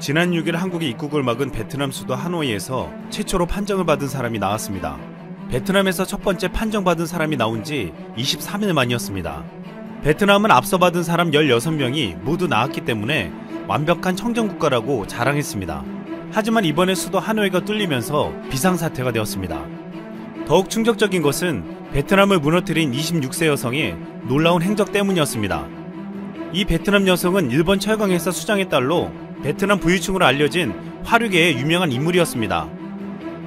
지난 6일 한국에 입국을 막은 베트남 수도 하노이에서 최초로 판정을 받은 사람이 나왔습니다. 베트남에서 첫 번째 판정받은 사람이 나온 지 23일 만이었습니다. 베트남은 앞서 받은 사람 16명이 모두 나왔기 때문에 완벽한 청정국가라고 자랑했습니다. 하지만 이번에 수도 하노이가 뚫리면서 비상사태가 되었습니다. 더욱 충격적인 것은 베트남을 무너뜨린 26세 여성의 놀라운 행적 때문이었습니다. 이 베트남 여성은 일본 철강회사 수장의 딸로 베트남 부유층으로 알려진 화류계의 유명한 인물이었습니다.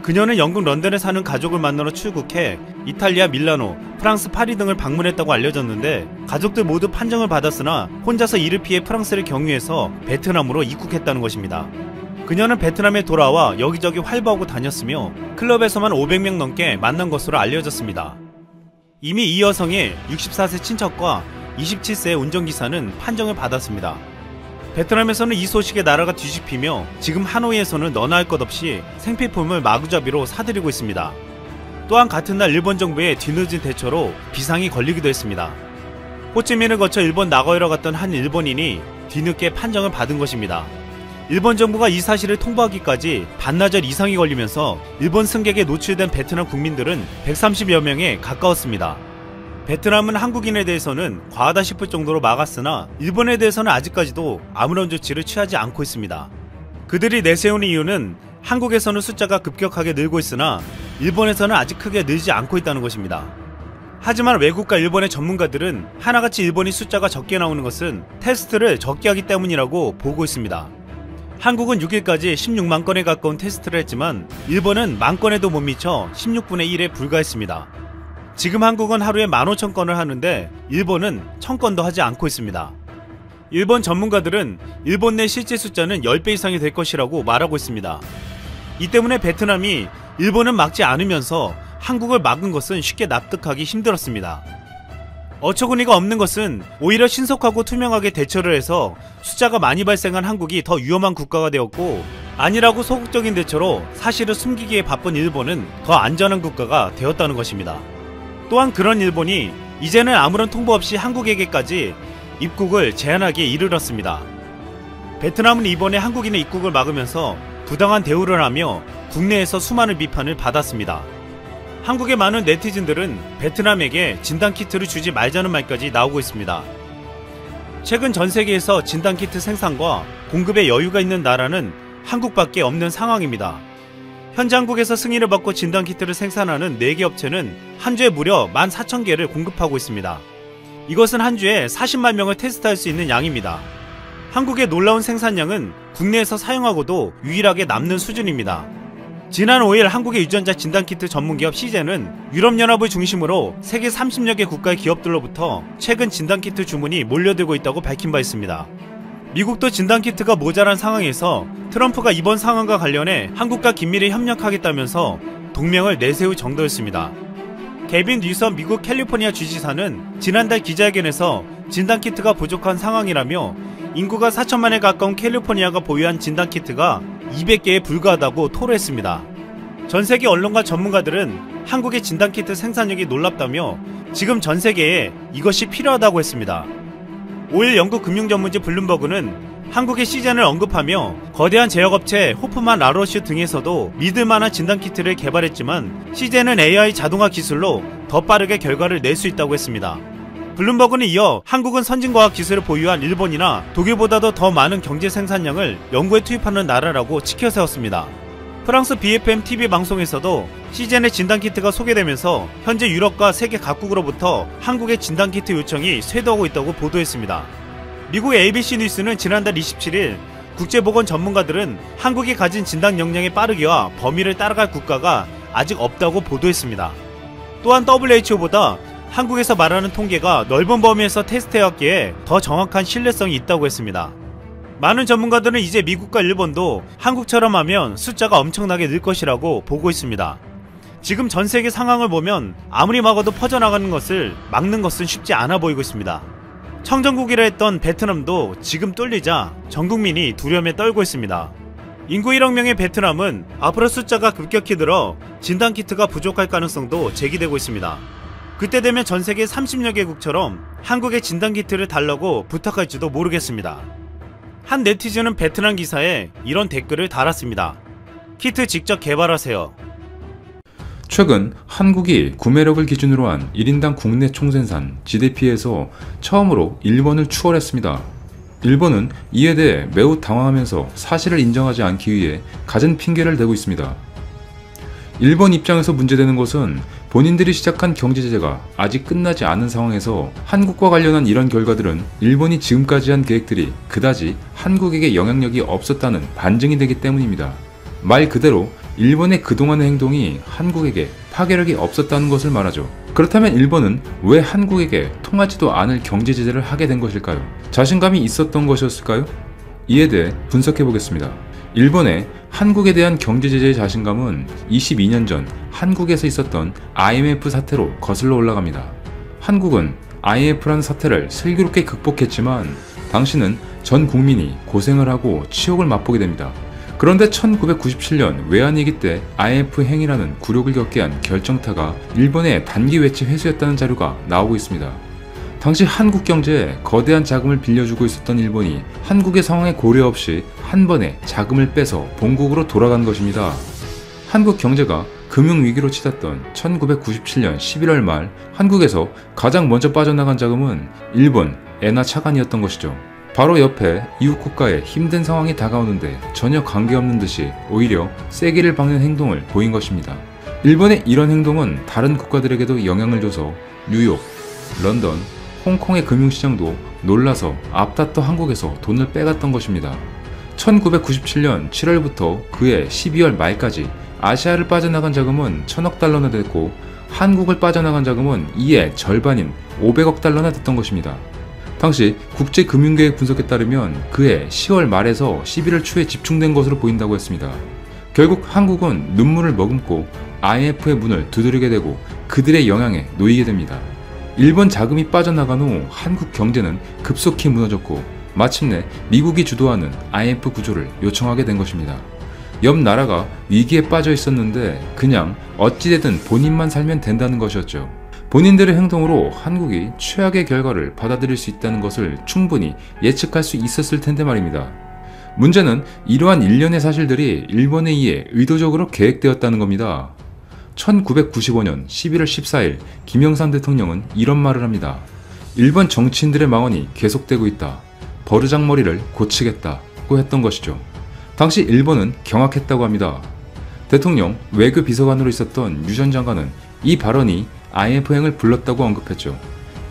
그녀는 영국 런던에 사는 가족을 만나러 출국해 이탈리아 밀라노, 프랑스 파리 등을 방문했다고 알려졌는데 가족들 모두 판정을 받았으나 혼자서 이를 피해 프랑스를 경유해서 베트남으로 입국했다는 것입니다. 그녀는 베트남에 돌아와 여기저기 활보하고 다녔으며 클럽에서만 500명 넘게 만난 것으로 알려졌습니다. 이미 이 여성의 64세 친척과 27세 운전기사는 판정을 받았습니다. 베트남에서는 이 소식에 나라가 뒤집히며 지금 하노이에서는 너나 할 것 없이 생필품을 마구잡이로 사들이고 있습니다. 또한 같은 날 일본 정부의 뒤늦은 대처로 비상이 걸리기도 했습니다. 호치민을 거쳐 일본 나고야로 갔던 한 일본인이 뒤늦게 판정을 받은 것입니다. 일본 정부가 이 사실을 통보하기까지 반나절 이상이 걸리면서 일본 승객에 노출된 베트남 국민들은 130여 명에 가까웠습니다. 베트남은 한국인에 대해서는 과하다 싶을 정도로 막았으나 일본에 대해서는 아직까지도 아무런 조치를 취하지 않고 있습니다. 그들이 내세우는 이유는 한국에서는 숫자가 급격하게 늘고 있으나 일본에서는 아직 크게 늘지 않고 있다는 것입니다. 하지만 외국과 일본의 전문가들은 하나같이 일본이 숫자가 적게 나오는 것은 테스트를 적게 하기 때문이라고 보고 있습니다. 한국은 6일까지 16만 건에 가까운 테스트를 했지만 일본은 만 건에도 못 미쳐 16분의 1에 불과했습니다. 지금 한국은 하루에 15,000건을 하는데 일본은 1000건도 하지 않고 있습니다. 일본 전문가들은 일본 내 실제 숫자는 10배 이상이 될 것이라고 말하고 있습니다. 이 때문에 베트남이 일본은 막지 않으면서 한국을 막은 것은 쉽게 납득하기 힘들었습니다. 어처구니가 없는 것은 오히려 신속하고 투명하게 대처를 해서 숫자가 많이 발생한 한국이 더 위험한 국가가 되었고 아니라고 소극적인 대처로 사실을 숨기기에 바쁜 일본은 더 안전한 국가가 되었다는 것입니다. 또한 그런 일본이 이제는 아무런 통보 없이 한국에게까지 입국을 제한하기에 이르렀습니다. 베트남은 이번에 한국인의 입국을 막으면서 부당한 대우를 하며 국내에서 수많은 비판을 받았습니다. 한국의 많은 네티즌들은 베트남에게 진단키트를 주지 말자는 말까지 나오고 있습니다. 최근 전 세계에서 진단키트 생산과 공급에 여유가 있는 나라는 한국밖에 없는 상황입니다. 현재 한국에서 승인을 받고 진단키트를 생산하는 4개 업체는 한 주에 무려 14,000개를 공급하고 있습니다. 이것은 한 주에 40만 명을 테스트할 수 있는 양입니다. 한국의 놀라운 생산량은 국내에서 사용하고도 유일하게 남는 수준입니다. 지난 5일 한국의 유전자 진단키트 전문기업 시젠은 유럽연합을 중심으로 세계 30여 개 국가의 기업들로부터 최근 진단키트 주문이 몰려들고 있다고 밝힌 바 있습니다. 미국도 진단키트가 모자란 상황에서 트럼프가 이번 상황과 관련해 한국과 긴밀히 협력하겠다면서 동맹을 내세울 정도였습니다. 개빈 뉴섬 미국 캘리포니아 주지사는 지난달 기자회견에서 진단키트가 부족한 상황이라며 인구가 4천만에 가까운 캘리포니아가 보유한 진단키트가 200개에 불과하다고 토로했습니다. 전세계 언론과 전문가들은 한국의 진단키트 생산력이 놀랍다며 지금 전세계에 이것이 필요하다고 했습니다. 5일 영국 금융전문지 블룸버그는 한국의 시젠을 언급하며 거대한 제약업체 호프만 라로슈 등에서도 믿을만한 진단키트를 개발했지만 시젠은 AI 자동화 기술로 더 빠르게 결과를 낼 수 있다고 했습니다. 블룸버그는 이어 한국은 선진과학 기술을 보유한 일본이나 독일보다도 더 많은 경제 생산량을 연구에 투입하는 나라라고 치켜세웠습니다. 프랑스 BFM TV 방송에서도 시젠의 진단키트가 소개되면서 현재 유럽과 세계 각국으로부터 한국의 진단키트 요청이 쇄도하고 있다고 보도했습니다. 미국 ABC 뉴스는 지난달 27일 국제보건 전문가들은 한국이 가진 진단 역량의 빠르기와 범위를 따라갈 국가가 아직 없다고 보도했습니다. 또한 WHO보다 한국에서 말하는 통계가 넓은 범위에서 테스트해왔기에 더 정확한 신뢰성이 있다고 했습니다. 많은 전문가들은 이제 미국과 일본도 한국처럼 하면 숫자가 엄청나게 늘 것이라고 보고 있습니다. 지금 전세계 상황을 보면 아무리 막아도 퍼져나가는 것을 막는 것은 쉽지 않아 보이고 있습니다. 청정국이라 했던 베트남도 지금 뚫리자 전국민이 두려움에 떨고 있습니다. 인구 1억 명의 베트남은 앞으로 숫자가 급격히 늘어 진단키트가 부족할 가능성도 제기되고 있습니다. 그때 되면 전세계 30여 개국처럼 한국의 진단키트를 달라고 부탁할지도 모르겠습니다. 한 네티즌은 베트남 기사에 이런 댓글을 달았습니다. 키트 직접 개발하세요. 최근 한국이 구매력을 기준으로 한 1인당 국내 총생산 GDP에서 처음으로 일본을 추월했습니다. 일본은 이에 대해 매우 당황하면서 사실을 인정하지 않기 위해 갖은 핑계를 대고 있습니다. 일본 입장에서 문제되는 것은 본인들이 시작한 경제제재가 아직 끝나지 않은 상황에서 한국과 관련한 이런 결과들은 일본이 지금까지 한 계획들이 그다지 한국에게 영향력이 없었다는 반증이 되기 때문입니다. 말 그대로 일본의 그동안의 행동이 한국에게 파괴력이 없었다는 것을 말하죠. 그렇다면 일본은 왜 한국에게 통하지도 않을 경제제재를 하게 된 것일까요? 자신감이 있었던 것이었을까요? 이에 대해 분석해 보겠습니다. 일본의 한국에 대한 경제제재의 자신감은 22년 전 한국에서 있었던 IMF 사태로 거슬러 올라갑니다. 한국은 IMF라는 사태를 슬기롭게 극복했지만 당시는 전 국민이 고생을 하고 치욕을 맛보게 됩니다. 그런데 1997년 외환위기 때 IMF 행위라는 굴욕을 겪게 한 결정타가 일본의 단기 외채 회수였다는 자료가 나오고 있습니다. 당시 한국 경제에 거대한 자금을 빌려주고 있었던 일본이 한국의 상황에 고려 없이 한 번에 자금을 빼서 본국으로 돌아간 것입니다. 한국 경제가 금융위기로 치닫던 1997년 11월 말 한국에서 가장 먼저 빠져나간 자금은 일본 엔화 차관이었던 것이죠. 바로 옆에 이웃 국가의 힘든 상황이 다가오는데 전혀 관계없는 듯이 오히려 세기를 박는 행동을 보인 것입니다. 일본의 이런 행동은 다른 국가들에게도 영향을 줘서 뉴욕, 런던, 홍콩의 금융시장도 놀라서 앞다퉈 한국에서 돈을 빼갔던 것입니다. 1997년 7월부터 그해 12월 말까지 아시아를 빠져나간 자금은 1000억 달러나 됐고 한국을 빠져나간 자금은 이에 절반인 500억 달러나 됐던 것입니다. 당시 국제금융계획 분석에 따르면 그해 10월 말에서 11월 초에 집중된 것으로 보인다고 했습니다. 결국 한국은 눈물을 머금고 IMF의 문을 두드리게 되고 그들의 영향에 놓이게 됩니다. 일본 자금이 빠져나간 후 한국 경제는 급속히 무너졌고 마침내 미국이 주도하는 IMF 구조를 요청하게 된 것입니다. 옆 나라가 위기에 빠져 있었는데 그냥 어찌되든 본인만 살면 된다는 것이었죠. 본인들의 행동으로 한국이 최악의 결과를 받아들일 수 있다는 것을 충분히 예측할 수 있었을 텐데 말입니다. 문제는 이러한 일련의 사실들이 일본에 의해 의도적으로 계획되었다는 겁니다. 1995년 11월 14일 김영삼 대통령은 이런 말을 합니다. 일본 정치인들의 망언이 계속되고 있다. 버르장머리를 고치겠다고 했던 것이죠. 당시 일본은 경악했다고 합니다. 대통령 외교 비서관으로 있었던 유 전 장관은 이 발언이 IMF행을 불렀다고 언급했죠.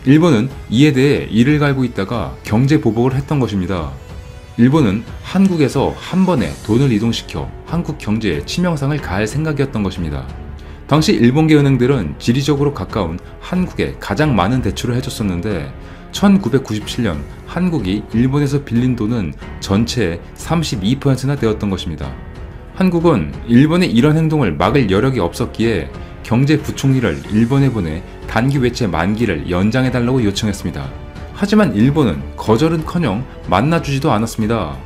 일본은 이에 대해 이를 갈고 있다가 경제 보복을 했던 것입니다. 일본은 한국에서 한 번에 돈을 이동시켜 한국 경제에 치명상을 가할 생각이었던 것입니다. 당시 일본계 은행들은 지리적으로 가까운 한국에 가장 많은 대출을 해줬었는데 1997년 한국이 일본에서 빌린 돈은 전체의 32%나 되었던 것입니다. 한국은 일본의 이런 행동을 막을 여력이 없었기에 경제부총리를 일본에 보내 단기 외채 만기를 연장해달라고 요청했습니다. 하지만 일본은 거절은커녕 만나주지도 않았습니다.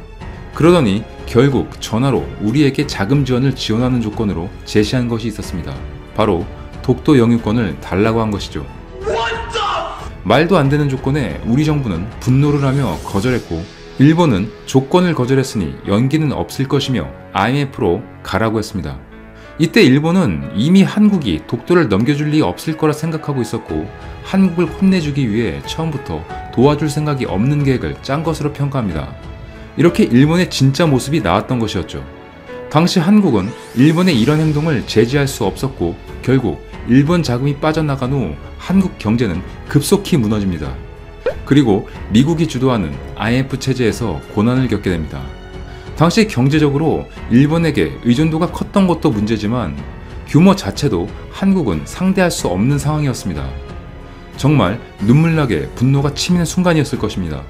그러더니 결국 전화로 우리에게 자금 지원을 지원하는 조건으로 제시한 것이 있었습니다. 바로 독도 영유권을 달라고 한 것이죠. 말도 안 되는 조건에 우리 정부는 분노를 하며 거절했고 일본은 조건을 거절했으니 연기는 없을 것이며 IMF로 가라고 했습니다. 이때 일본은 이미 한국이 독도를 넘겨줄 리 없을 거라 생각하고 있었고 한국을 혼내주기 위해 처음부터 도와줄 생각이 없는 계획을 짠 것으로 평가합니다. 이렇게 일본의 진짜 모습이 나왔던 것이었죠. 당시 한국은 일본의 이런 행동을 제지할 수 없었고 결국 일본 자금이 빠져나간 후 한국 경제는 급속히 무너집니다. 그리고 미국이 주도하는 IMF 체제에서 고난을 겪게 됩니다. 당시 경제적으로 일본에게 의존도가 컸던 것도 문제지만 규모 자체도 한국은 상대할 수 없는 상황이었습니다. 정말 눈물나게 분노가 치미는 순간이었을 것입니다.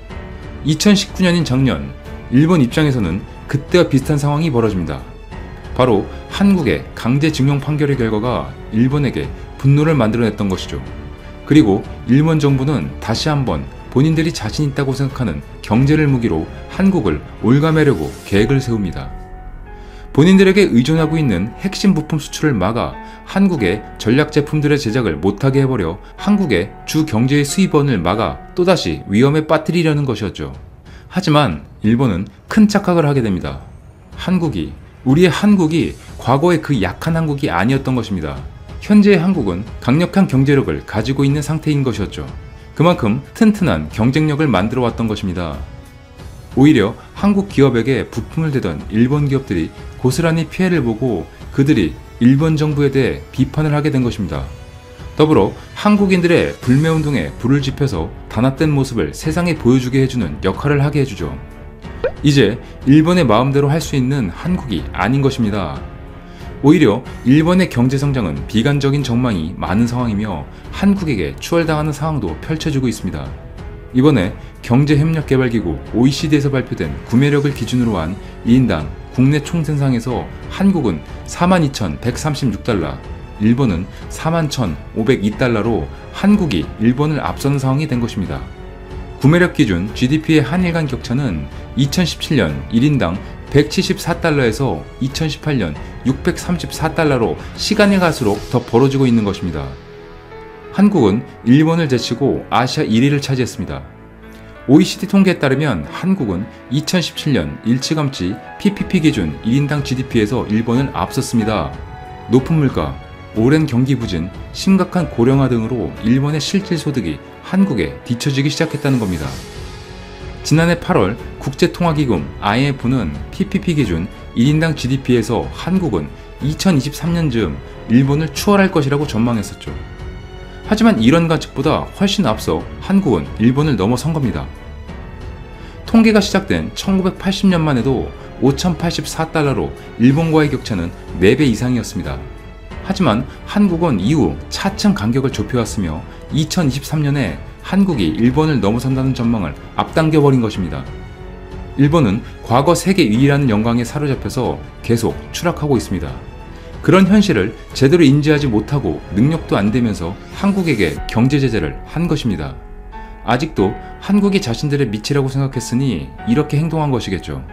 2019년인 작년, 일본 입장에서는 그때와 비슷한 상황이 벌어집니다. 바로 한국의 강제징용 판결의 결과가 일본에게 분노를 만들어냈던 것이죠. 그리고 일본 정부는 다시 한번 본인들이 자신 있다고 생각하는 경제를 무기로 한국을 올가매려고 계획을 세웁니다. 본인들에게 의존하고 있는 핵심 부품 수출을 막아 한국의 전략 제품들의 제작을 못하게 해버려 한국의 주 경제의 수입원을 막아 또다시 위험에 빠뜨리려는 것이었죠. 하지만 일본은 큰 착각을 하게 됩니다. 우리의 한국이 과거의 그 약한 한국이 아니었던 것입니다. 현재의 한국은 강력한 경제력을 가지고 있는 상태인 것이었죠. 그만큼 튼튼한 경쟁력을 만들어 왔던 것입니다. 오히려 한국 기업에게 부품을 대던 일본 기업들이 고스란히 피해를 보고 그들이 일본 정부에 대해 비판을 하게 된 것입니다. 더불어 한국인들의 불매운동에 불을 지펴서 단합된 모습을 세상에 보여주게 해주는 역할을 하게 해주죠. 이제 일본의 마음대로 할 수 있는 한국이 아닌 것입니다. 오히려 일본의 경제성장은 비관적인 전망이 많은 상황이며 한국에게 추월당하는 상황도 펼쳐지고 있습니다. 이번에 경제협력개발기구 OECD에서 발표된 구매력을 기준으로 한 1인당 국내 총생산에서 한국은 42,136달러, 일본은 41,502달러로 한국이 일본을 앞서는 상황이 된 것입니다. 구매력 기준 GDP의 한일 간 격차는 2017년 1인당 174달러에서 2018년 634달러로 시간이 갈수록 더 벌어지고 있는 것입니다. 한국은 일본을 제치고 아시아 1위를 차지했습니다. OECD 통계에 따르면 한국은 2017년 일찌감치 PPP 기준 1인당 GDP에서 일본을 앞섰습니다. 높은 물가, 오랜 경기 부진, 심각한 고령화 등으로 일본의 실질 소득이 한국에 뒤처지기 시작했다는 겁니다. 지난해 8월 국제통화기금 IMF는 PPP 기준 1인당 GDP에서 한국은 2023년쯤 일본을 추월할 것이라고 전망했었죠. 하지만 이런 관측보다 훨씬 앞서 한국은 일본을 넘어선 겁니다. 통계가 시작된 1980년만 해도 5,084달러로 일본과의 격차는 4배 이상이었습니다. 하지만 한국은 이후 차츰 간격을 좁혀왔으며 2023년에 한국이 일본을 넘어선다는 전망을 앞당겨버린 것입니다. 일본은 과거 세계 2위라는 영광에 사로잡혀서 계속 추락하고 있습니다. 그런 현실을 제대로 인지하지 못하고 능력도 안 되면서 한국에게 경제 제재를 한 것입니다. 아직도 한국이 자신들의 밑이라고 생각했으니 이렇게 행동한 것이겠죠.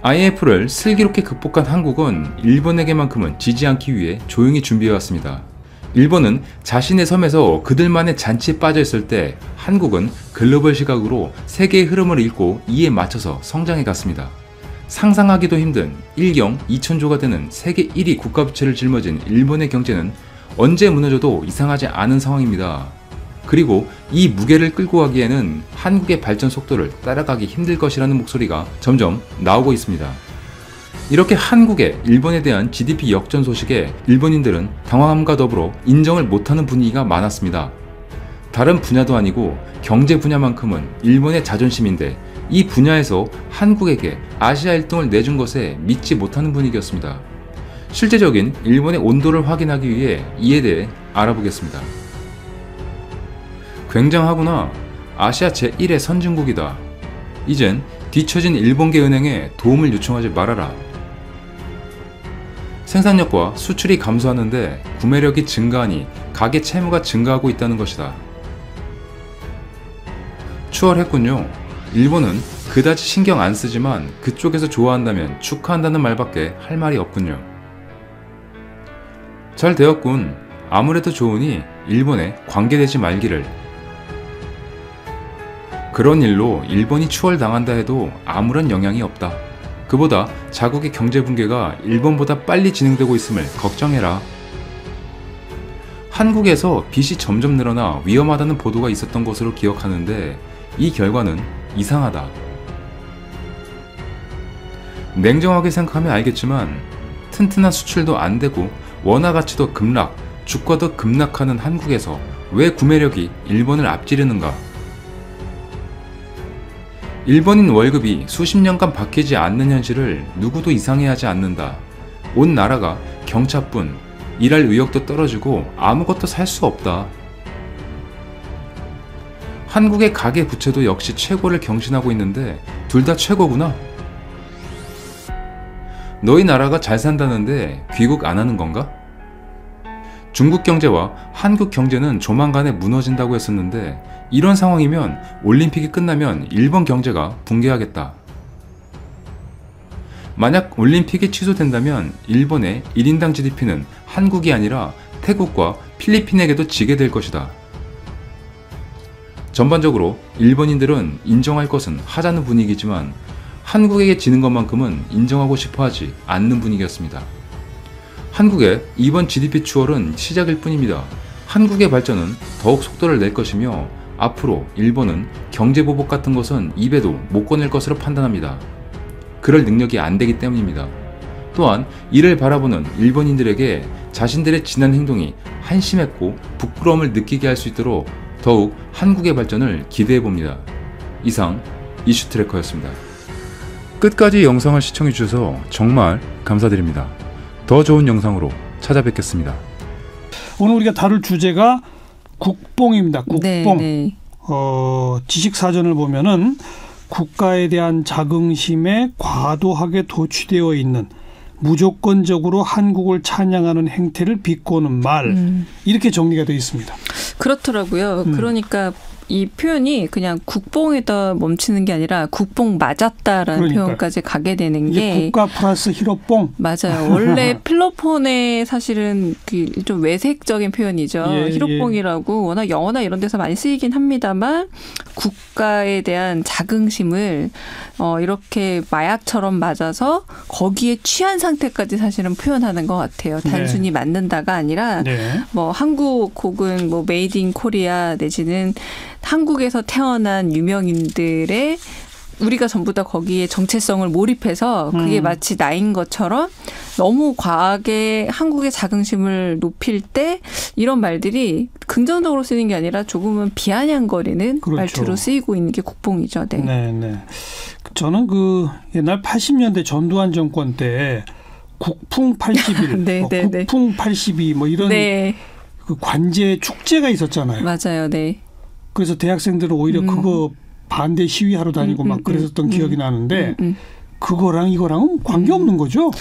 IMF를 슬기롭게 극복한 한국은 일본에게만큼은 지지 않기 위해 조용히 준비해왔습니다. 일본은 자신의 섬에서 그들만의 잔치에 빠져있을 때 한국은 글로벌 시각으로 세계의 흐름을 읽고 이에 맞춰서 성장해 갔습니다. 상상하기도 힘든 1경 2천조가 되는 세계 1위 국가부채를 짊어진 일본의 경제는 언제 무너져도 이상하지 않은 상황입니다. 그리고 이 무게를 끌고 가기에는 한국의 발전 속도를 따라가기 힘들 것이라는 목소리가 점점 나오고 있습니다. 이렇게 한국의 일본에 대한 GDP 역전 소식에 일본인들은 당황함과 더불어 인정을 못하는 분위기가 많았습니다. 다른 분야도 아니고 경제 분야만큼은 일본의 자존심인데 이 분야에서 한국에게 아시아 1등을 내준 것에 믿지 못하는 분위기였습니다. 실제적인 일본의 온도를 확인하기 위해 이에 대해 알아보겠습니다. 굉장하구나. 아시아 제1의 선진국이다. 이젠 뒤처진 일본계 은행에 도움을 요청하지 말아라. 생산력과 수출이 감소하는데 구매력이 증가하니 가계 채무가 증가하고 있다는 것이다. 추월했군요. 일본은 그다지 신경 안 쓰지만 그쪽에서 좋아한다면 축하한다는 말밖에 할 말이 없군요. 잘 되었군. 아무래도 좋으니 일본에 관계되지 말기를. 그런 일로 일본이 추월당한다 해도 아무런 영향이 없다. 그보다 자국의 경제 붕괴가 일본보다 빨리 진행되고 있음을 걱정해라. 한국에서 빚이 점점 늘어나 위험하다는 보도가 있었던 것으로 기억하는데 이 결과는 이상하다. 냉정하게 생각하면 알겠지만 튼튼한 수출도 안 되고 원화 가치도 급락, 주가도 급락하는 한국에서 왜 구매력이 일본을 앞지르는가? 일본인 월급이 수십 년간 바뀌지 않는 현실을 누구도 이상해하지 않는다. 온 나라가 경차뿐, 일할 의욕도 떨어지고 아무것도 살 수 없다. 한국의 가계 부채도 역시 최고를 경신하고 있는데 둘 다 최고구나. 너희 나라가 잘 산다는데 귀국 안 하는 건가? 중국 경제와 한국 경제는 조만간에 무너진다고 했었는데 이런 상황이면 올림픽이 끝나면 일본 경제가 붕괴하겠다. 만약 올림픽이 취소된다면 일본의 1인당 GDP는 한국이 아니라 태국과 필리핀에게도 지게 될 것이다. 전반적으로 일본인들은 인정할 것은 하자는 분위기지만 한국에게 지는 것만큼은 인정하고 싶어하지 않는 분위기였습니다. 한국의 이번 GDP 추월은 시작일 뿐입니다. 한국의 발전은 더욱 속도를 낼 것이며 앞으로 일본은 경제보복 같은 것은 입에도 못 꺼낼 것으로 판단합니다. 그럴 능력이 안 되기 때문입니다. 또한 이를 바라보는 일본인들에게 자신들의 지난 행동이 한심했고 부끄러움을 느끼게 할 수 있도록 더욱 한국의 발전을 기대해 봅니다. 이상 이슈트래커였습니다. 끝까지 영상을 시청해 주셔서 정말 감사드립니다. 더 좋은 영상으로 찾아뵙겠습니다. 오늘 우리가 다룰 주제가 국뽕입니다. 국뽕. 네. 지식사전을 보면은 국가에 대한 자긍심에 과도하게 도취되어 있는 무조건적으로 한국을 찬양하는 행태를 비꼬는 말 이렇게 정리가 되어 있습니다. 그렇더라고요. 그러니까 이 표현이 그냥 국뽕에다 멈추는 게 아니라 국뽕 맞았다라는 그러니까요. 표현까지 가게 되는 게 국가 플러스 히로뽕. 맞아요. 원래 필로폰의 사실은 좀 외색적인 표현이죠. 예, 히로뽕이라고 워낙 영어나 이런 데서 많이 쓰이긴 합니다만 국가에 대한 자긍심을 이렇게 마약처럼 맞아서 거기에 취한 상태까지 사실은 표현하는 것 같아요. 단순히 맞는다가 아니라 네. 뭐 한국 혹은 뭐 메이드 인 코리아 내지는 한국에서 태어난 유명인들의 우리가 전부 다 거기에 정체성을 몰입해서 그게 마치 나인 것처럼 너무 과하게 한국의 자긍심을 높일 때 이런 말들이 긍정적으로 쓰이는 게 아니라 조금은 비아냥거리는 그렇죠. 말투로 쓰이고 있는 게 국뽕이죠. 네. 네. 저는 그 옛날 80년대 전두환 정권 때 국풍 81, 네, 네, 네. 국풍 82 뭐 이런 네. 그 관제 축제가 있었잖아요. 맞아요. 네. 그래서 대학생들은 오히려 그거 반대 시위하러 다니고 막 그랬었던 기억이 나는데 그거랑 이거랑은 관계없는 거죠?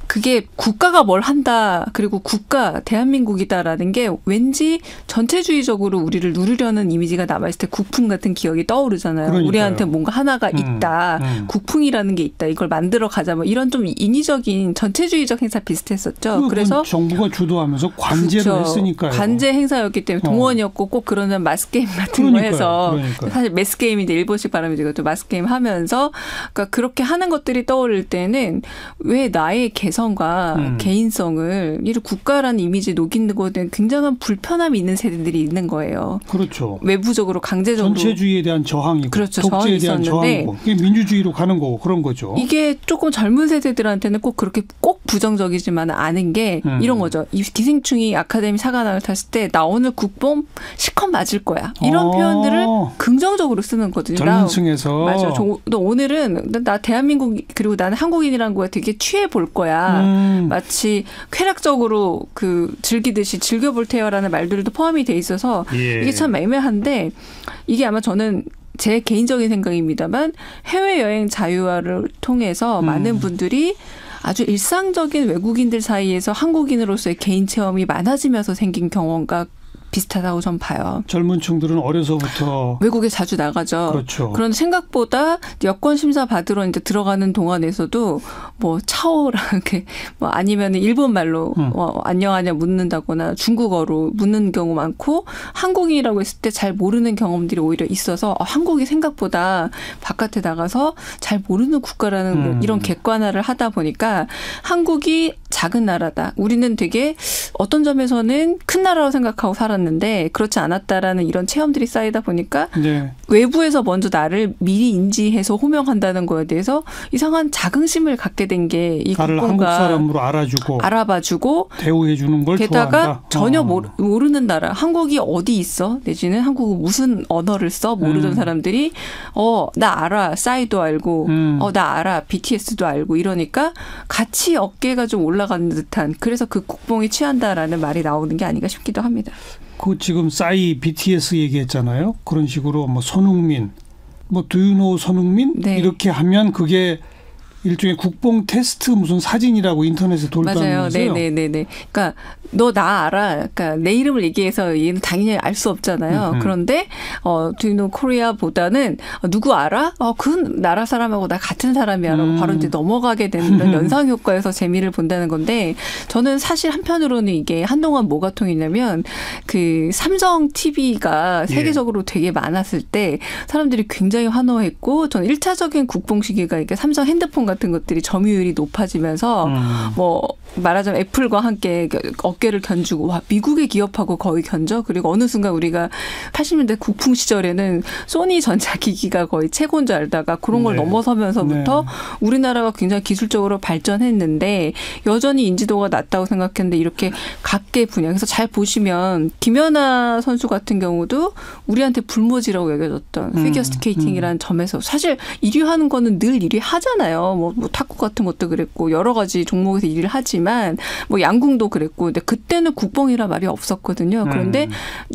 그게 국가가 뭘 한다 그리고 국가 대한민국이다라는 게 왠지 전체주의적으로 우리를 누르려는 이미지가 남아있을 때 국풍 같은 기억이 떠오르잖아요. 그러니까요. 우리한테 뭔가 하나가 있다. 국풍이라는 게 있다. 이걸 만들어 가자. 뭐 이런 좀 인위적인 전체주의적 행사 비슷했었죠. 그래서 정부가 주도하면서 관제를 그렇죠. 했으니까요. 관제 행사였기 때문에 동원이었고 꼭 그러는 마스게임 같은 거 해서 사실 매스게임인데 일본식 발음이죠. 또 마스게임 하면서 그러니까 그렇게 하는 것들이 떠오를 때는 왜 나의 개성과 개인성을 이 국가라는 이미지에 녹이는 것에 대한 굉장한 불편함이 있는 세대들이 있는 거예요. 그렇죠. 외부적으로 강제적으로. 전체주의에 대한 저항이고 그렇죠. 독재에 대한 저항이고 이게 민주주의로 가는 거고 그런 거죠. 이게 조금 젊은 세대들한테는 꼭 그렇게 꼭 부정적이지만 않은 게 이런 거죠. 이 기생충이 아카데미 사관왕을 탔을 때 나 오늘 국뽕 시컷 맞을 거야. 이런 표현들을 긍정적으로 쓰는 거거든요. 젊은 층에서. 맞아요. 너 오늘은 나 대한민국 그리고 나는 한국인이라는 거에 되게 취해 볼 거야. 마치 쾌락적으로 즐기듯이 즐겨볼 테요라는 말들도 포함이 돼 있어서 이게 참 애매한데 이게 아마 저는 제 개인적인 생각입니다만 해외여행 자유화를 통해서 많은 분들이 아주 일상적인 외국인들 사이에서 한국인으로서의 개인 체험이 많아지면서 생긴 경험과 비슷하다고 전 봐요. 젊은 층들은 어려서부터 외국에 자주 나가죠. 그렇죠. 그런데 생각보다 여권 심사 받으러 이제 들어가는 동안에서도 뭐 차오랑 뭐 아니면 일본 말로 안녕하냐 묻는다거나 중국어로 묻는 경우 많고 한국인이라고 했을 때 잘 모르는 경험들이 오히려 있어서 한국이 생각보다 바깥에 나가서 잘 모르는 국가라는 이런 객관화를 하다 보니까 한국이 작은 나라다. 우리는 되게 어떤 점에서는 큰 나라로 생각하고 살았는데 그렇지 않았다라는 이런 체험들이 쌓이다 보니까 외부에서 먼저 나를 미리 인지해서 호명한다는 거에 대해서 이상한 자긍심을 갖게 된 게 이 나를 국뽕과 한국 사람으로 알아봐주고 대우해 주는 걸 게다가 좋아한다. 전혀 모르는 나라 한국이 어디 있어 내지는 한국은 무슨 언어를 써 모르던 사람들이 나 알아 싸이도 알고 나 알아 BTS도 알고 이러니까 같이 어깨가 좀 올라가는 듯한 그래서 그 국뽕이 취한다라는 말이 나오는 게 아닌가 싶기도 합니다. 그 지금 싸이 BTS 얘기했잖아요. 그런 식으로 뭐 손흥민, 뭐 Do you know 손흥민 네. 이렇게 하면 그게 일종의 국뽕 테스트 무슨 사진이라고 인터넷에 돌다니면서요. 맞아요. 네네네네. 그러니까 너 나 알아. 그러니까 내 이름을 얘기해서 얘는 당연히 알 수 없잖아요. 그런데 Do you know Korea보다는 누구 알아? 그 나라 사람하고 나 같은 사람이야라고 바로 이제 넘어가게 되는 그런 연상 효과에서 재미를 본다는 건데 저는 사실 한편으로는 이게 한동안 뭐가 통했냐면 그 삼성 TV가 세계적으로 되게 많았을 때 사람들이 굉장히 환호했고 저는 1차적인 국뽕 시기가 이게 삼성 핸드폰 같은 것들이 점유율이 높아지면서 뭐 말하자면 애플과 함께 어깨를 견주고 와 미국의 기업하고 거의 견져 그리고 어느 순간 우리가 80년대 국풍 시절에는 소니 전자기기가 거의 최고인 줄 알다가 그런 걸 넘어서면서부터 우리나라가 굉장히 기술적으로 발전했는데 여전히 인지도가 낮다고 생각했는데 이렇게 각계 분야 그래서 잘 보시면 김연아 선수 같은 경우도 우리한테 불모지라고 여겨졌던 피겨 스케이팅이라는 점에서 사실 1위 하는 거는 늘 1위 하잖아요. 뭐 탁구 같은 것도 그랬고 여러 가지 종목에서 1위를 하지만 뭐 양궁도 그랬고 근데 그때는 국뽕이라 말이 없었거든요. 그런데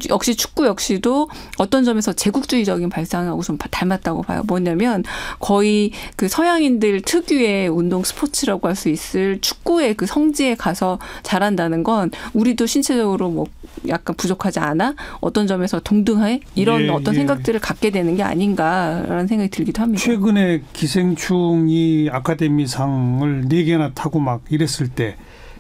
역시 축구 역시도 어떤 점에서 제국주의적인 발상하고 좀 닮았다고 봐요. 뭐냐면 거의 그 서양인들 특유의 운동 스포츠라고 할 수 있을 축구의 그 성지에 가서 잘한다는 건 우리도 신체적으로 뭐 약간 부족하지 않아? 어떤 점에서 동등해? 이런 어떤 생각들을 갖게 되는 게 아닌가라는 생각이 들기도 합니다. 최근에 기생충이 아카데미상을 4개나 타고 막 이랬을 때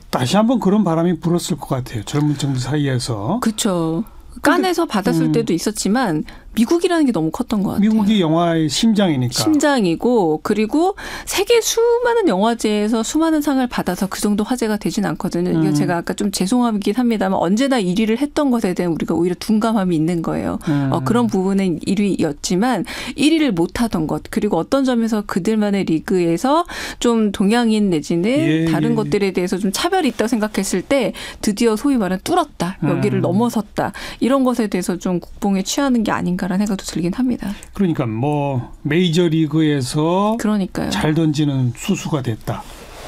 다시 한번 그런 바람이 불었을 것 같아요. 젊은 층들 사이에서. 그렇죠. 깐에서 받았을 때도 있었지만 미국이라는 게 너무 컸던 것 같아요. 미국이 영화의 심장이니까. 심장이고 그리고 세계 수많은 영화제에서 수많은 상을 받아서 그 정도 화제가 되진 않거든요. 이게 제가 아까 좀 죄송하긴 합니다만 언제나 1위를 했던 것에 대한 우리가 오히려 둔감함이 있는 거예요. 그런 부분은 1위였지만 1위를 못하던 것 그리고 어떤 점에서 그들만의 리그에서 좀 동양인 내지는 다른 것들에 대해서 좀 차별이 있다고 생각했을 때 드디어 소위 말하는 뚫었다. 여기를 넘어섰다. 이런 것에 대해서 좀 국뽕에 취하는 게 아닌가 라는 생각도 들긴 합니다. 그러니까 뭐 메이저리그에서 그러니까요. 잘 던지는 수수가 됐다.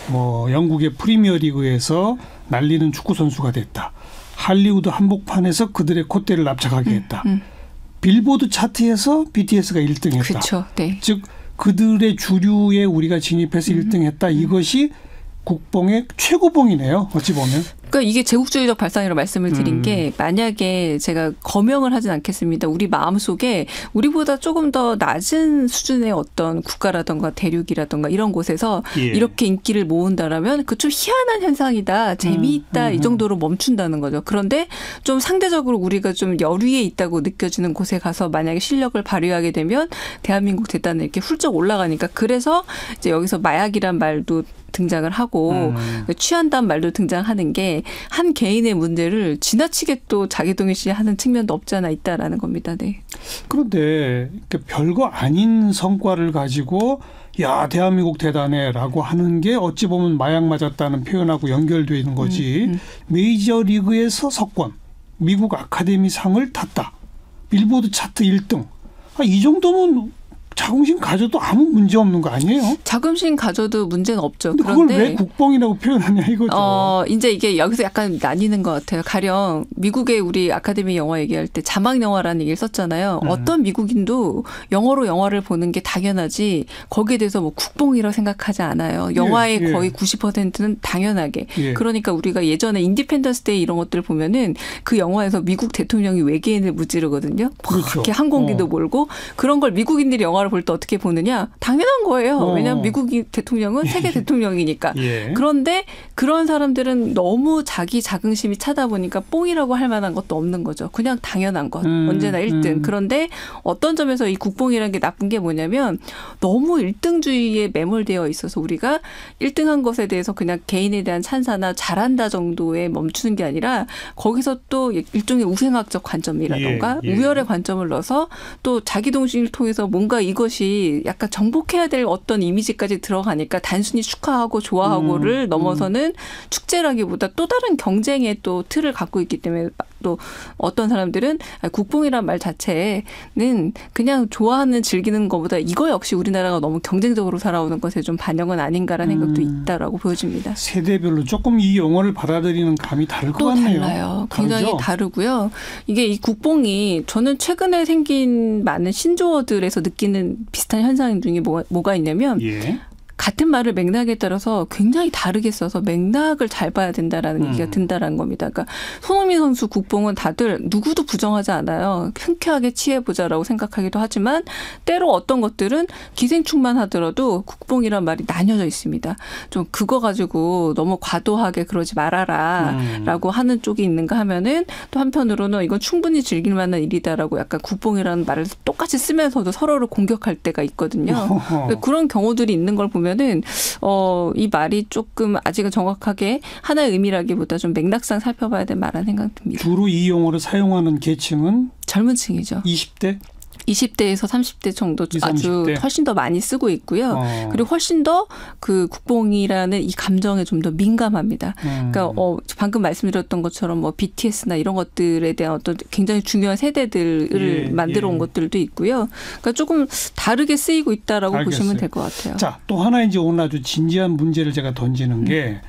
뭐 영국의 프리미어리그에서 날리는 축구 선수가 됐다. 할리우드 한복판에서 그들의 콧대를 납작하게 했다. 빌보드 차트에서 BTS가 1등했다. 그렇죠. 네. 즉 그들의 주류에 우리가 진입해서 1등했다. 이것이 국뽕의 최고봉이네요. 어찌 보면. 그러니까 이게 제국주의적 발상이라고 말씀을 드린 게 만약에 제가 거명을 하진 않겠습니다. 우리 마음속에 우리보다 조금 더 낮은 수준의 어떤 국가라든가 대륙이라든가 이런 곳에서 이렇게 인기를 모은다라면 그 좀 희한한 현상이다. 재미있다. 이 정도로 멈춘다는 거죠. 그런데 좀 상대적으로 우리가 좀 여류에 있다고 느껴지는 곳에 가서 만약에 실력을 발휘하게 되면 대한민국 대단히 이렇게 훌쩍 올라가니까 그래서 이제 여기서 마약이란 말도 등장을 하고 취한다는 말도 등장하는 게 한 개인의 문제를 지나치게 또 자기동일시하는 측면도 없지 않아 있다라는 겁니다. 네. 그런데 별거 아닌 성과를 가지고 야 대한민국 대단해라고 하는 게 어찌 보면 마약 맞았다는 표현하고 연결되어 있는 거지. 메이저리그에서 석권, 미국 아카데미상을 탔다. 빌보드 차트 1등. 이 정도면 자긍심 가져도 아무 문제 없는 거 아니에요? 자긍심 가져도 문제는 없죠. 그런데 그걸 왜 국뽕이라고 표현하냐 이거죠. 이제 이게 여기서 약간 나뉘는 것 같아요. 가령 미국의 우리 아카데미 영화 얘기할 때 자막 영화라는 얘기를 썼잖아요. 어떤 미국인도 영어로 영화를 보는 게 당연하지 거기에 대해서 뭐 국뽕이라고 생각하지 않아요. 영화의 거의 90%는 당연하게. 그러니까 우리가 예전에 인디펜던스 데이 이런 것들을 보면은 그 영화에서 미국 대통령이 외계인을 무찌르거든요. 그렇죠. 그렇게 항공기도 몰고 그런 걸 미국인들이 영화를 볼 때 어떻게 보느냐? 당연한 거예요. 왜냐하면 미국이 대통령은 세계 대통령이니까. 그런데 그런 사람들은 너무 자기 자긍심이 차다 보니까 뽕이라고 할 만한 것도 없는 거죠. 그냥 당연한 것. 언제나 1등. 그런데 어떤 점에서 이 국뽕이라는 게 나쁜 게 뭐냐면 너무 1등주의에 매몰되어 있어서 우리가 1등한 것에 대해서 그냥 개인에 대한 찬사나 잘한다 정도에 멈추는 게 아니라 거기서 또 일종의 우생학적 관점이라던가 우열의 관점을 넣어서 또 자기동심을 통해서 뭔가 이것이 약간 정복해야 될 어떤 이미지까지 들어가니까 단순히 축하하고 좋아하고를 넘어서는 축제라기보다 또 다른 경쟁의 또 틀을 갖고 있기 때문에 또 어떤 사람들은 국뽕이란 말 자체는 그냥 좋아하는 즐기는 것보다 이거 역시 우리나라가 너무 경쟁적으로 살아오는 것에 좀 반영은 아닌가라는 생각도 있다라고 보여집니다. 세대별로 조금 이 용어를 받아들이는 감이 다를 것 같네요. 달라요. 굉장히 다르고요. 이게 이 국뽕이 저는 최근에 생긴 많은 신조어들에서 느끼는 비슷한 현상 중에 뭐가 있냐면 같은 말을 맥락에 따라서 굉장히 다르게 써서 맥락을 잘 봐야 된다라는 얘기가 든다라는 겁니다. 그러니까 손흥민 선수 국뽕은 다들 누구도 부정하지 않아요. 흔쾌하게 취해보자라고 생각하기도 하지만 때로 어떤 것들은 기생충만 하더라도 국뽕이란 말이 나뉘어져 있습니다. 좀 그거 가지고 너무 과도하게 그러지 말아라라고 하는 쪽이 있는가 하면은 또 한편으로는 이건 충분히 즐길 만한 일이다라고 약간 국뽕이라는 말을 똑같이 쓰면서도 서로를 공격할 때가 있거든요. 그런 경우들이 있는 걸 보면은 이 말이 조금 아직은 정확하게 하나의 의미라기보다 좀 맥락상 살펴봐야 될 말이라는 생각 듭니다. 주로 이 용어를 사용하는 계층은 젊은 층이죠. 20대? 20대에서 30대 정도 20, 아주 30대. 훨씬 더 많이 쓰고 있고요. 그리고 훨씬 더 그 국뽕이라는 이 감정에 좀 더 민감합니다. 그러니까 방금 말씀드렸던 것처럼 뭐 BTS나 이런 것들에 대한 어떤 굉장히 중요한 세대들을 만들어 온 것들도 있고요. 그러니까 조금 다르게 쓰이고 있다라고 알겠어요. 보시면 될 것 같아요. 자, 또 하나 이제 오늘 아주 진지한 문제를 제가 던지는 게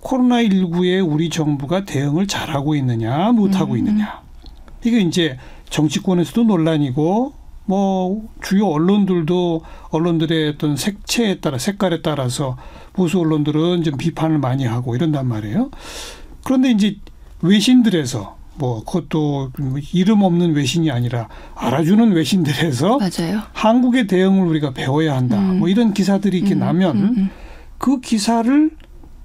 코로나19에 우리 정부가 대응을 잘하고 있느냐 못하고 있느냐. 이게 이제 정치권에서도 논란이고 뭐 주요 언론들의 어떤 색채에 따라 색깔에 따라서 보수 언론들은 좀 비판을 많이 하고 이런단 말이에요. 그런데 이제 외신들에서 뭐 그것도 이름 없는 외신이 아니라 알아주는 외신들에서 맞아요. 한국의 대응을 우리가 배워야 한다. 뭐 이런 기사들이 이렇게 나면 그 기사를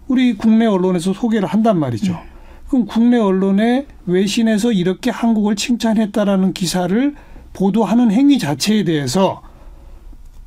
우리 국내 언론에서 소개를 한단 말이죠. 그럼 국내 언론에 외신에서 이렇게 한국을 칭찬했다라는 기사를 보도하는 행위 자체에 대해서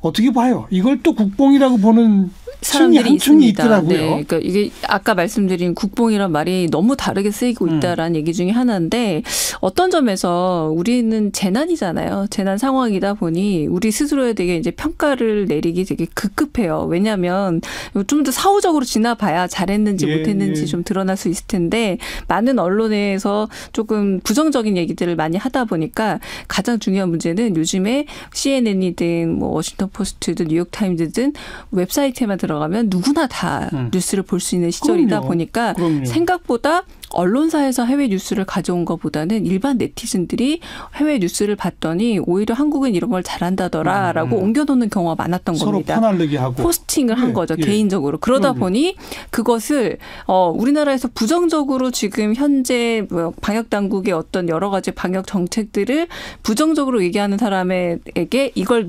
어떻게 봐요? 이걸 또 국뽕이라고 보는 사람들이 있습니다. 있더라고요. 네, 그러니까 이게 아까 말씀드린 국뽕이란 말이 너무 다르게 쓰이고 있다라는 얘기 중에 하나인데 어떤 점에서 우리는 재난이잖아요. 재난 상황이다 보니 우리 스스로에 대해 이제 평가를 내리기 되게 급급해요. 왜냐하면 좀 더 사후적으로 지나봐야 잘했는지 못했는지 좀 드러날 수 있을 텐데 많은 언론에서 조금 부정적인 얘기들을 많이 하다 보니까 가장 중요한 문제는 요즘에 CNN이든 뭐 워싱턴 포스트든 뉴욕타임즈든 웹사이트에만 들어가면 누구나 다 뉴스를 볼 수 있는 시절이다 보니까 생각보다 언론사에서 해외 뉴스를 가져온 것보다는 일반 네티즌들이 해외 뉴스를 봤더니 오히려 한국은 이런 걸 잘한다더라라고 옮겨놓는 경우가 많았던 겁니다. 서로 퍼날르기 하고. 포스팅을 한 거죠. 개인적으로. 그러다 보니 그것을 우리나라에서 부정적으로 지금 현재 방역당국의 어떤 여러 가지 방역 정책들을 부정적으로 얘기하는 사람에게 이걸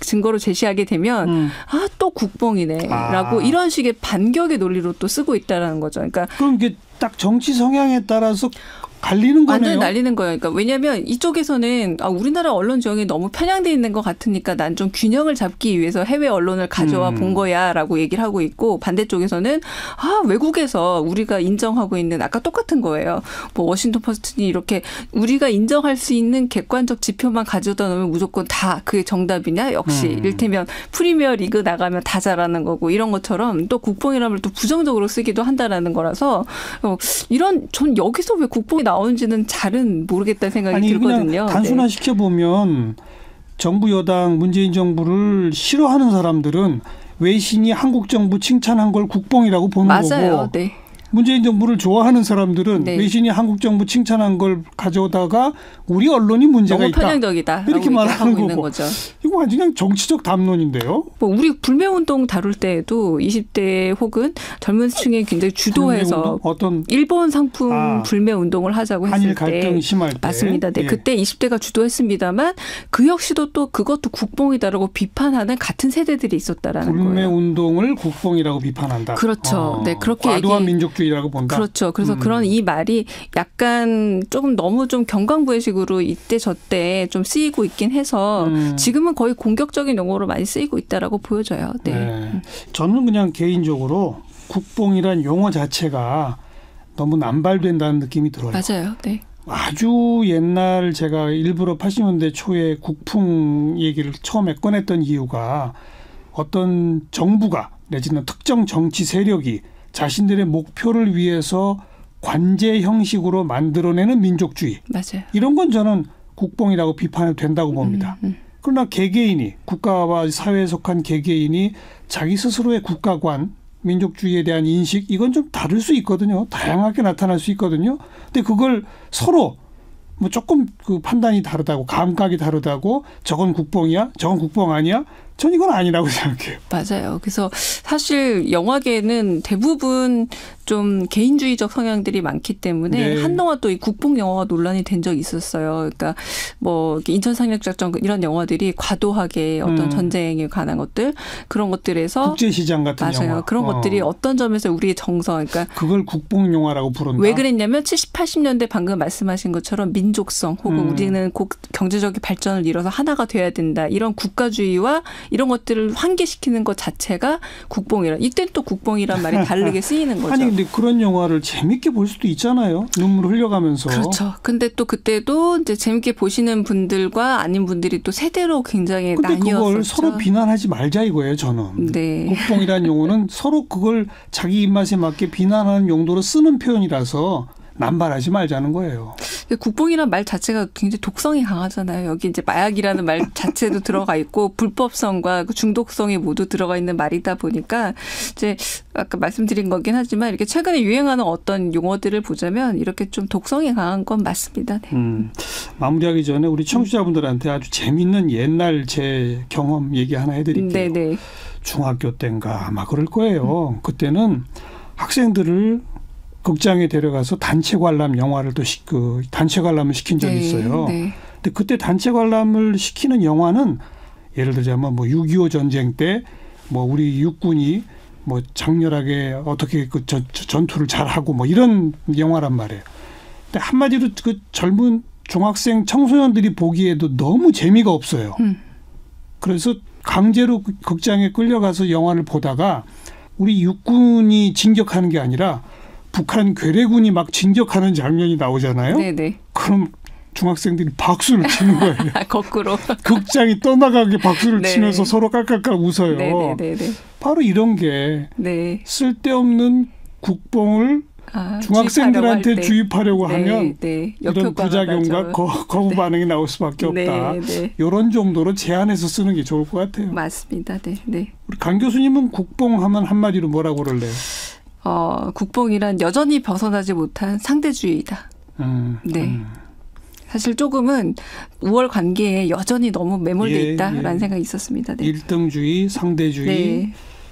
증거로 제시하게 되면 또 국뽕이네라고 이런 식의 반격의 논리로 또 쓰고 있다라는 거죠. 그러니까 그럼 이게 딱 정치 성향에 따라서 갈리는 거네요. 완전히 날리는 거예요. 그러니까 왜냐하면 이쪽에서는 우리나라 언론 지형이 너무 편향돼 있는 것 같으니까 난 좀 균형을 잡기 위해서 해외 언론을 가져와 본 거야라고 얘기를 하고 있고 반대쪽에서는 외국에서 우리가 인정하고 있는 아까 똑같은 거예요. 뭐 워싱턴 포스트니 이렇게 우리가 인정할 수 있는 객관적 지표만 가져다 놓으면 무조건 다 그게 정답이냐? 역시 이를테면 프리미어 리그 나가면 다 잘하는 거고 이런 것처럼 또 국뽕이라는 걸 또 부정적으로 쓰기도 한다라는 거라서 전 여기서 왜 국뽕이 나오는지는 잘은 모르겠다는 생각이 들거든요. 그냥 단순화시켜 보면 정부 여당 문재인 정부를 싫어하는 사람들은 외신이 한국 정부 칭찬한 걸 국뽕이라고 보는 맞아요. 거고 네. 문재인 정부를 좋아하는 사람들은 외신이 한국 정부 칭찬한 걸 가져오다가 우리 언론이 문제가 너무 있다. 편향적이다. 이렇게 말하는 있는 거고. 거죠. 이거 완전 그냥 정치적 담론인데요. 우리 불매운동 다룰 때에도 20대 혹은 젊은 층에 굉장히 주도해서 어떤 일본 상품 불매운동을 하자고 했을 한일 갈등 심할 때. 맞습니다. 네. 그때 20대가 주도했습니다만 그 역시도 또 그것도 국뽕이다라고 비판하는 같은 세대들이 있었다라는 거예요. 불매운동을 국뽕이라고 비판한다. 그렇죠. 네, 그렇게 과도한 민족주의라고 본다. 그렇죠. 그래서 그런 이 말이 약간 조금 너무 좀 경강부회식으로 이때 저때 좀 쓰이고 있긴 해서 지금은 거의 공격적인 용어로 많이 쓰이고 있다라고 보여져요. 네. 네. 저는 그냥 개인적으로 국뽕이란 용어 자체가 너무 남발된다는 느낌이 들어요. 맞아요. 네. 아주 옛날 제가 일부러 80년대 초에 국풍 얘기를 처음에 꺼냈던 이유가 어떤 정부가 내지는 특정 정치 세력이 자신들의 목표를 위해서 관제 형식으로 만들어내는 민족주의. 맞아요. 이런 건 저는 국뽕이라고 비판해도 된다고 봅니다. 그러나 개개인이 국가와 사회에 속한 개개인이 자기 스스로의 국가관, 민족주의에 대한 인식 이건 좀 다를 수 있거든요. 다양하게 나타날 수 있거든요. 근데 그걸 서로 조금 그 판단이 다르다고 감각이 다르다고 저건 국뽕이야? 저건 국뽕 아니야? 전 이건 아니라고 생각해요. 맞아요. 그래서 사실 영화계는 대부분 좀 개인주의적 성향들이 많기 때문에 네. 한동안 또 이 국뽕 영화가 논란이 된 적이 있었어요. 그러니까 뭐 인천상륙작전 이런 영화들이 과도하게 어떤 전쟁에 관한 것들 그런 것들에서 국제시장 같은 맞아요. 영화. 그런 것들이 어떤 점에서 우리의 정서 그러니까 그걸 국뽕 영화라고 부른다. 왜 그랬냐면 70, 80년대 방금 말씀하신 것처럼 민족성 혹은 우리는 꼭 경제적인 발전을 이뤄서 하나가 돼야 된다. 이런 국가주의와 이런 것들을 환기시키는 것 자체가 국뽕이라. 이땐 또 국뽕이란 말이 다르게 쓰이는 거죠. 아니 근데 그런 영화를 재밌게 볼 수도 있잖아요. 눈물 흘려가면서. 그렇죠. 근데 또 그때도 이제 재밌게 보시는 분들과 아닌 분들이 또 세대로 굉장히 근데 나뉘었었죠. 그걸 서로 비난하지 말자 이거예요, 저는. 네. 국뽕이라는 용어는 서로 그걸 자기 입맛에 맞게 비난하는 용도로 쓰는 표현이라서 남발하지 말자는 거예요. 국뽕이란 말 자체가 굉장히 독성이 강하잖아요. 여기 이제 마약이라는 말 자체도 들어가 있고 불법성과 중독성이 모두 들어가 있는 말이다 보니까 이제 아까 말씀드린 거긴 하지만 이렇게 최근에 유행하는 어떤 용어들을 보자면 이렇게 좀 독성이 강한 건 맞습니다. 네. 마무리하기 전에 우리 청취자분들한테 아주 재밌는 옛날 제 경험 얘기 하나 해드릴게요. 네네. 중학교 때인가 아마 그럴 거예요. 그때는 학생들을 극장에 데려가서 단체 관람 영화를 또 단체 관람을 시킨 적이 있어요. 네. 근데 그때 단체 관람을 시키는 영화는 예를 들자면 뭐 6.25 전쟁 때 뭐 우리 육군이 뭐 장렬하게 어떻게 그 전투를 잘하고 뭐 이런 영화란 말이에요. 근데 한마디로 그 젊은 중학생 청소년들이 보기에도 너무 재미가 없어요. 그래서 강제로 극장에 끌려가서 영화를 보다가 우리 육군이 진격하는 게 아니라 북한 괴뢰군이 막 진격하는 장면이 나오잖아요. 네네. 그럼 중학생들이 박수를 치는 거예요. 거꾸로. 극장이 떠나가게 박수를 네. 치면서 서로 깔깔깔 웃어요. 네네네. 바로 이런 게 네. 쓸데없는 국뽕을 중학생들한테 주입하려고 하면 네. 이런 부작용과 거부 반응이 나올 수밖에 없다. 네. 이런 정도로 제한해서 쓰는 게 좋을 것 같아요. 맞습니다. 네. 우리 강 교수님은 국뽕하면 한마디로 뭐라고 그럴래요? 국뽕이란 여전히 벗어나지 못한 상대주의이다. 네. 사실 조금은 우월 관계에 여전히 너무 매몰돼 있다라는 생각이 있었습니다. 네. 일등주의, 상대주의, 네.